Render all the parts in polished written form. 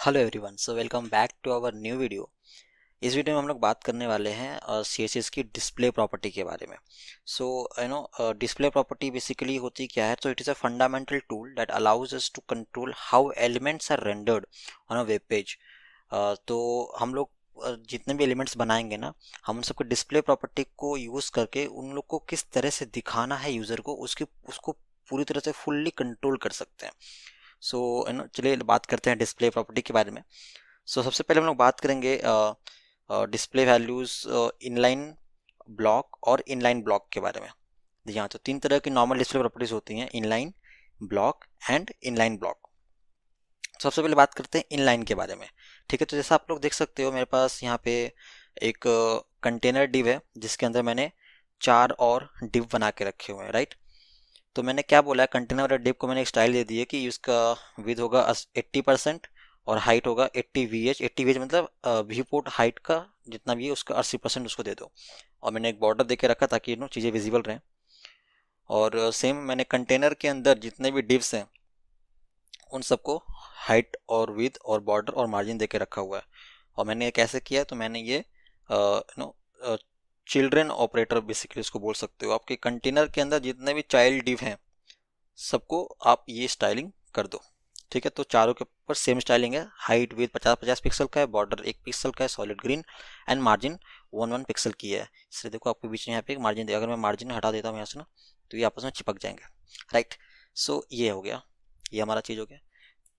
Hello everyone, so welcome back to our new video. इस वीडियो में हम लोग बात करने वाले हैं सीएसएस की डिस्प्ले प्रॉपर्टी के बारे में। सो डिस्प्ले प्रॉपर्टी बेसिकली होती क्या है? तो it is a fundamental tool that allows us to control how elements are rendered on a web page. तो हम लोग जितने भी एलिमेंट्स बनाएंगे ना, हम उन सबको डिस्प्ले प्रॉपर्टी को यूज़ करके उन लोग को किस तरह से दिखाना है यूज़र को, उसको पूरी तरह से फुल्ली कंट्रोल कर सकते हैं। सो चलिए बात करते हैं डिस्प्ले प्रॉपर्टी के बारे में। सबसे पहले हम लोग बात करेंगे डिस्प्ले वैल्यूज इनलाइन ब्लॉक और इनलाइन ब्लॉक के बारे में। जी हाँ, तो तीन तरह की नॉर्मल डिस्प्ले प्रॉपर्टीज होती हैं: inline, block and inline block. सबसे पहले बात करते हैं इनलाइन के बारे में। ठीक है, तो जैसा आप लोग देख सकते हो, मेरे पास यहाँ पे एक कंटेनर डिव है जिसके अंदर मैंने चार और डिव बना के रखे हुए हैं, राइट। तो मैंने क्या बोला है, कंटेनर वाले डिव को मैंने एक स्टाइल दे दी है कि उसका विथ होगा 80% और हाइट होगा 80 VH। 80 VH मतलब व्यू पोर्ट हाइट का जितना भी है उसका 80% उसको दे दो। और मैंने एक बॉर्डर दे के रखा ताकि चीज़ें विजिबल रहें। और सेम मैंने कंटेनर के अंदर जितने भी डिव्स हैं उन सबको हाइट और विथ और बॉर्डर और मार्जिन दे के रखा हुआ है। और मैंने ये कैसे किया है, तो मैंने ये नो चिल्ड्रन ऑपरेटर बेसिकली उसको बोल सकते हो। आपके कंटेनर के अंदर जितने भी चाइल्ड डिव हैं सबको आप ये स्टाइलिंग कर दो। ठीक है, तो चारों के ऊपर सेम स्टाइलिंग है। हाइट विथ 50-50 पिक्सल का है, बॉर्डर 1 पिक्सल का है solid green, and margin 1-1 pixel की है। इसलिए देखो आपके बीच में यहाँ पे एक मार्जिन दे, अगर मैं मार्जिन हटा देता हूँ यहाँ से ना, तो ये आपस में चिपक जाएंगे, राइट। सो ये हो गया, ये हमारा चीज़ हो गया।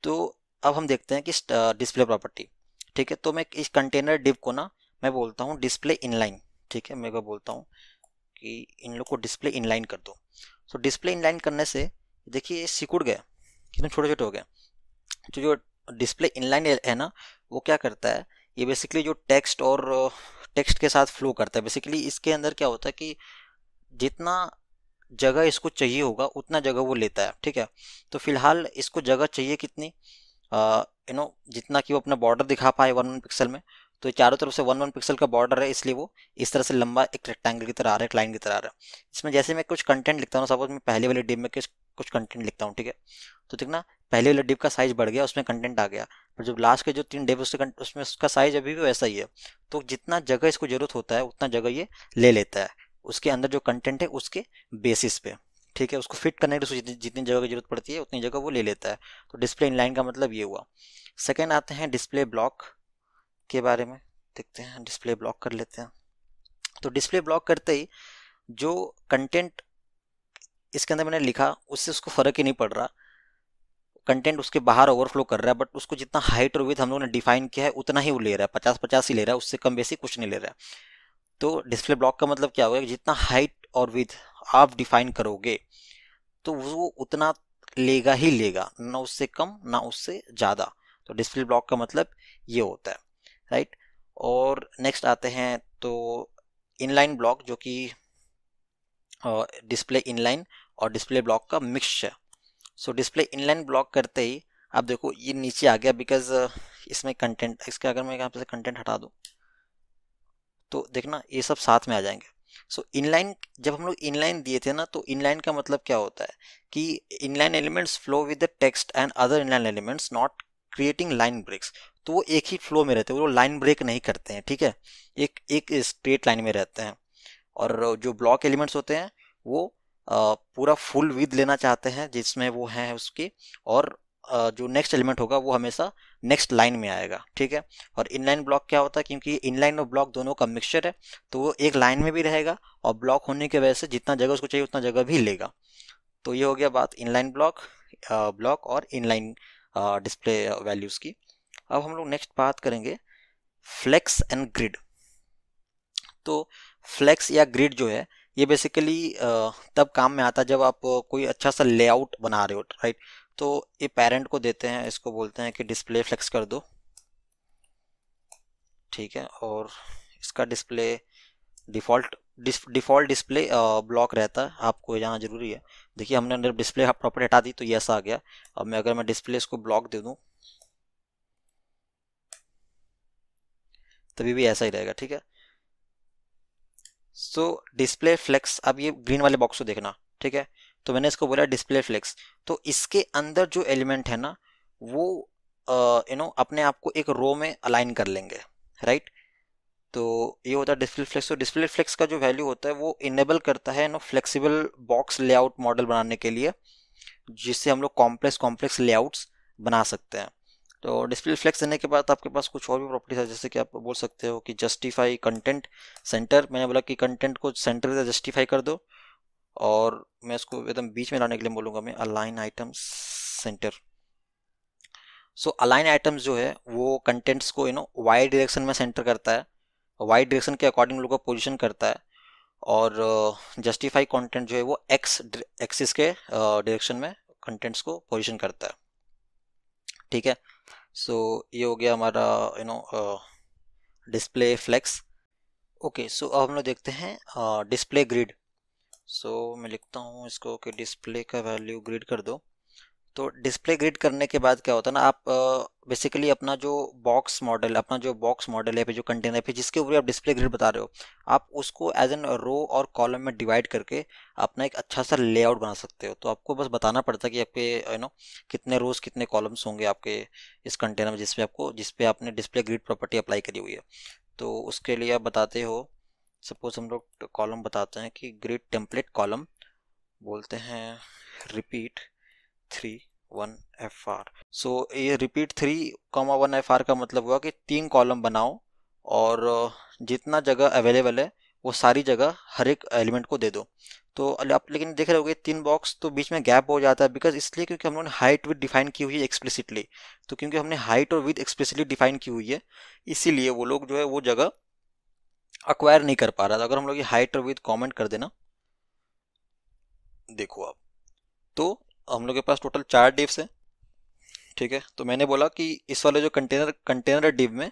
तो अब हम देखते हैं कि डिस्प्ले प्रॉपर्टी। ठीक है, तो मैं इस कंटेनर डिव को ना मैं बोलता हूँ डिस्प्ले इनलाइन। ठीक है, मैं को बोलता हूँ कि इन लोग को डिस्प्ले इनलाइन कर दो। सो डिस्प्ले इनलाइन करने से देखिए ये सिकुड़ गए, कितने छोटे छोटे हो गए। तो जो डिस्प्ले इनलाइन है ना, वो क्या करता है, ये बेसिकली जो टेक्स्ट और टेक्स्ट के साथ फ्लो करता है। बेसिकली इसके अंदर क्या होता है कि जितना जगह इसको चाहिए होगा उतना जगह वो लेता है। ठीक है, तो फिलहाल इसको जगह चाहिए कितनी, जितना कि वो अपना बॉर्डर दिखा पाए 1-1 पिक्सल में। तो ये चारों तरफ से 1-1 पिक्सल का बॉर्डर है, इसलिए वो इस तरह से लंबा एक रेक्टेंगल की तरह आ रहा है, एक लाइन की तरह आ रहा है। इसमें जैसे मैं कुछ कंटेंट लिखता हूँ, सपोज मैं पहले वाले डिप में कुछ कंटेंट लिखता हूँ, ठीक है, तो देखना पहले वाले डिप का साइज बढ़ गया, उसमें कंटेंट आ गया। पर जब लास्ट के जो 3 डिप उसमें उसका साइज अभी भी वैसा ही है। तो जितना जगह इसको जरूरत होता है उतना जगह ये ले लेता है उसके अंदर जो कंटेंट है उसके बेसिस पे। ठीक है, उसको फिट करने के लिए जितनी जगह की जरूरत पड़ती है उतनी जगह वो ले लेता है। तो डिस्प्ले इनलाइन का मतलब ये हुआ। सेकेंड आते हैं डिस्प्ले ब्लॉक के बारे में, देखते हैं डिस्प्ले ब्लॉक कर लेते हैं। तो डिस्प्ले ब्लॉक करते ही जो कंटेंट इसके अंदर मैंने लिखा उससे उसको फर्क ही नहीं पड़ रहा, कंटेंट उसके बाहर ओवरफ्लो कर रहा है, बट उसको जितना हाइट और विथ हम लोगों ने डिफाइन किया है उतना ही वो ले रहा है, 50-50 ही ले रहा है, उससे कम बेसी कुछ नहीं ले रहा है। तो डिस्प्ले ब्लॉक का मतलब क्या होगा कि जितना हाइट और विथ आप डिफाइन करोगे तो वो उतना लेगा ही लेगा, ना उससे कम ना उससे ज़्यादा। तो डिस्प्ले ब्लॉक का मतलब ये होता है, राइट। और नेक्स्ट आते हैं तो इनलाइन ब्लॉक, जो कि डिस्प्ले इनलाइन और डिस्प्ले ब्लॉक का मिक्स है। सो डिस्प्ले इनलाइन ब्लॉक करते ही आप देखो ये नीचे आ गया, बिकॉज इसमें कंटेंट, इसका अगर मैं यहाँ पे से कंटेंट हटा दूँ तो देखना ये सब साथ में आ जाएंगे। सो इनलाइन, जब हम लोग इनलाइन दिए थे ना, तो इनलाइन का मतलब क्या होता है कि inline elements flow with the text and other inline elements not creating line breaks. तो वो एक ही फ्लो में रहते हैं, वो लाइन ब्रेक नहीं करते हैं। ठीक है, एक एक स्ट्रेट लाइन में रहते हैं। और जो ब्लॉक एलिमेंट्स होते हैं वो पूरा फुल विद लेना चाहते हैं जिसमें वो हैं उसकी, और जो नेक्स्ट एलिमेंट होगा वो हमेशा नेक्स्ट लाइन में आएगा। ठीक है, और इनलाइन ब्लॉक क्या होता है, क्योंकि इनलाइन और ब्लॉक दोनों का मिक्सचर है, तो वो एक लाइन में भी रहेगा और ब्लॉक होने की वजह से जितना जगह उसको चाहिए उतना जगह भी लेगा। तो ये हो गया बात इनलाइन ब्लॉक, ब्लॉक और इनलाइन डिस्प्ले वैल्यूज की। अब हम लोग नेक्स्ट बात करेंगे फ्लेक्स एंड ग्रिड। तो फ्लेक्स या ग्रिड जो है ये बेसिकली तब काम में आता है जब आप कोई अच्छा सा लेआउट बना रहे हो, राइट। तो ये पेरेंट को देते हैं, इसको बोलते हैं कि डिस्प्ले फ्लेक्स कर दो। ठीक है, और इसका display default default display block रहता है, आपको जाना जरूरी है। देखिए हमने अंदर डिस्प्ले प्रॉपर्टी हटा दी तो ये ऐसा आ गया। अब मैं अगर मैं डिस्प्ले इसको ब्लॉक दे दूं तभी भी ऐसा ही रहेगा। ठीक है, सो डिस्प्ले फ्लेक्स, अब ये ग्रीन वाले बॉक्स को देखना। ठीक है, तो मैंने इसको बोला डिस्प्ले फ्लेक्स। तो इसके अंदर जो एलिमेंट है ना वो अपने आप को एक रो में अलाइन कर लेंगे, राइट। तो ये होता है डिस्प्ले फ्लेक्स। तो डिस्प्ले फ्लेक्स का जो वैल्यू होता है वो इनेबल करता है फ्लेक्सिबल बॉक्स लेआउट मॉडल बनाने के लिए, जिससे हम लोग कॉम्प्लेक्स कॉम्प्लेक्स लेआउट्स बना सकते हैं। तो डिस्प्ले फ्लेक्स देने के बाद आपके पास कुछ और भी प्रॉपर्टीज है, जैसे कि आप बोल सकते हो कि जस्टिफाई कंटेंट सेंटर। मैंने बोला कि कंटेंट को सेंटर से जस्टिफाई कर दो, और मैं इसको एकदम बीच में लाने के लिए बोलूँगा मैं अलाइन आइटम्स सेंटर। सो अलाइन आइटम्स जो है वो कंटेंट्स को वाई डायरेक्शन में सेंटर करता है, वाई डायरेक्शन के अकॉर्डिंग लोगों को पोजीशन करता है। और जस्टिफाई कंटेंट जो है वो एक्स एक्सिस के डायरेक्शन में कंटेंट्स को पोजीशन करता है, ठीक है। सो ये हो गया हमारा डिस्प्ले फ्लेक्स। ओके, सो अब हम लोग देखते हैं डिस्प्ले ग्रिड। सो मैं लिखता हूँ इसको कि डिस्प्ले का वैल्यू ग्रिड कर दो। तो डिस्प्ले ग्रिड करने के बाद क्या होता है ना, आप बेसिकली अपना जो बॉक्स मॉडल है, फिर जो कंटेनर है, फिर जिसके ऊपर आप डिस्प्ले ग्रिड बता रहे हो, आप उसको एज एन रो और कॉलम में डिवाइड करके अपना एक अच्छा सा लेआउट बना सकते हो। तो आपको बस बताना पड़ता है कि आपके कितने रोज कितने कॉलम्स होंगे आपके इस कंटेनर में, जिसपे आपने डिस्प्ले ग्रिड प्रॉपर्टी अप्लाई करी हुई है। तो उसके लिए आप बताते हो, सपोज हम लोग कॉलम बताते हैं कि ग्रिड टेम्पलेट कॉलम, बोलते हैं रिपीट 3 1 FR। सो ये रिपीट 3 1 FR का मतलब हुआ कि 3 कॉलम बनाओ, और जितना जगह अवेलेबल है वो सारी जगह हर एक एलिमेंट को दे दो। तो आप लेकिन देख रहे होगे 3 बॉक्स तो बीच में गैप हो जाता है, बिकॉज इसलिए क्योंकि हम लोगों ने हाइट विथ डिफाइन की हुई है एक्सप्लिसिटली। तो क्योंकि हमने हाइट और विथ एक्सप्लिसिटली डिफाइन की हुई है, इसीलिए वो लोग जो है वो जगह अक्वायर नहीं कर पा रहा था। अगर हम लोग ये हाइट और विथ कमेंट कर देना, देखो आप, तो हम लोग के पास टोटल 4 डिव्स है, ठीक है। तो मैंने बोला कि इस वाले जो कंटेनर डिव में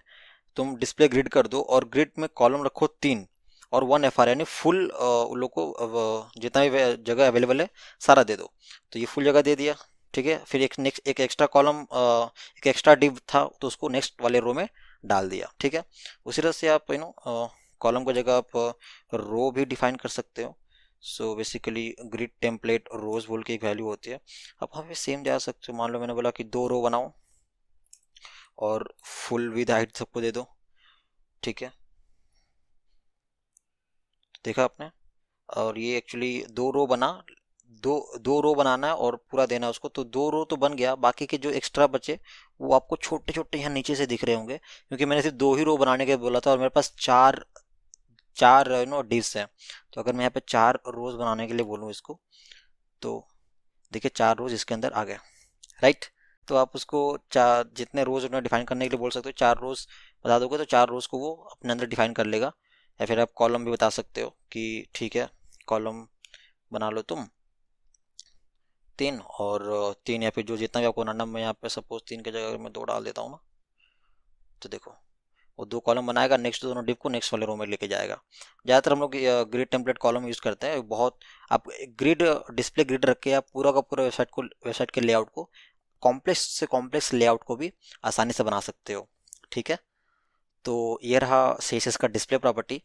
तुम डिस्प्ले ग्रिड कर दो, और ग्रिड में कॉलम रखो 3 और 1 FR, यानी फुल उन लोग को जितना भी जगह अवेलेबल है सारा दे दो। तो ये फुल जगह दे दिया, ठीक है। फिर एक एक्स्ट्रा कॉलम, एक एक्स्ट्रा डिव था तो उसको नेक्स्ट वाले रो में डाल दिया, ठीक है। उसी तरह से आप कॉलम की जगह आप रो भी डिफाइन कर सकते हो। सो बेसिकली ग्रिड टेम्पलेट रोज बोल के एक वैल्यू होती है। अब वहाँ पे सेम जा सकते हो, मान लो मैंने बोला कि 2 रो बनाओ और फुल विद हाइट सबको दे दो, ठीक है। देखा आपने, और ये एक्चुअली 2 रो बना, दो दो रो बनाना है और पूरा देना है उसको। तो 2 रो तो बन गया, बाकी के जो एक्स्ट्रा बचे वो आपको छोटे छोटे यहाँ नीचे से दिख रहे होंगे, क्योंकि मैंने सिर्फ 2 ही रो बनाने के बोला था, और मेरे पास चार चार डिव्स हैं। तो अगर मैं यहाँ पे 4 रोज बनाने के लिए बोलूँ इसको, तो देखिए 4 रोज इसके अंदर आ गए, राइट। तो आप उसको चार जितने रोज उन्हें डिफाइन करने के लिए बोल सकते हो, 4 रोज बता दोगे तो 4 रोज को वो अपने अंदर डिफाइन कर लेगा। या फिर आप कॉलम भी बता सकते हो कि ठीक है, कॉलम बना लो तुम 3, और 3 या फिर जो जितना भी आपको बनाना, मैं यहाँ पे सपोज 3 की जगह मैं 2 डाल देता हूँ ना, तो देखो वो 2 कॉलम बनाएगा, नेक्स्ट दोनों डिव को नेक्स्ट वाले रो में लेके जाएगा। ज़्यादातर हम लोग ग्रिड टेम्पलेट कॉलम यूज़ करते हैं बहुत। आप ग्रिड डिस्प्ले ग्रिड रख के आप पूरा का पूरा वेबसाइट के लेआउट को, कॉम्प्लेक्स से कॉम्प्लेक्स लेआउट को भी आसानी से बना सकते हो, ठीक है। तो ये रहा सीएसएस का डिस्प्ले प्रॉपर्टी।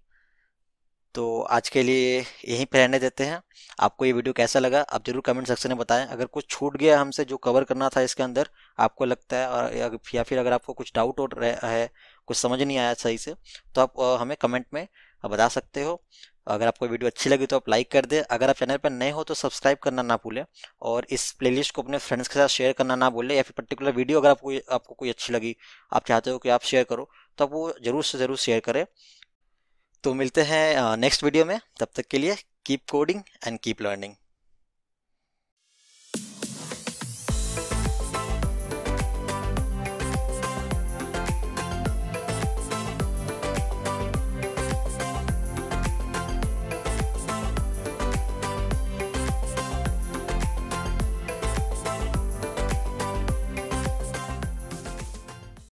तो आज के लिए यहीं पे रहने देते हैं। आपको ये वीडियो कैसा लगा आप जरूर कमेंट सेक्शन में बताएं। अगर कुछ छूट गया हमसे जो कवर करना था इसके अंदर आपको लगता है, और या फिर अगर आपको कुछ डाउट हो रहा है, कुछ समझ नहीं आया सही से, तो आप हमें कमेंट में बता सकते हो। अगर आपको वीडियो अच्छी लगी तो आप लाइक कर दें। अगर आप चैनल पर नए हो तो सब्सक्राइब करना ना भूलें, और इस प्लेलिस्ट को अपने फ्रेंड्स के साथ शेयर करना ना भूलें। या फिर पर्टिकुलर वीडियो अगर आपको कोई अच्छी लगी, आप चाहते हो कि आप शेयर करो, तो आप वो जरूर से ज़रूर शेयर करें। तो मिलते हैं नेक्स्ट वीडियो में, तब तक के लिए keep coding and keep learning.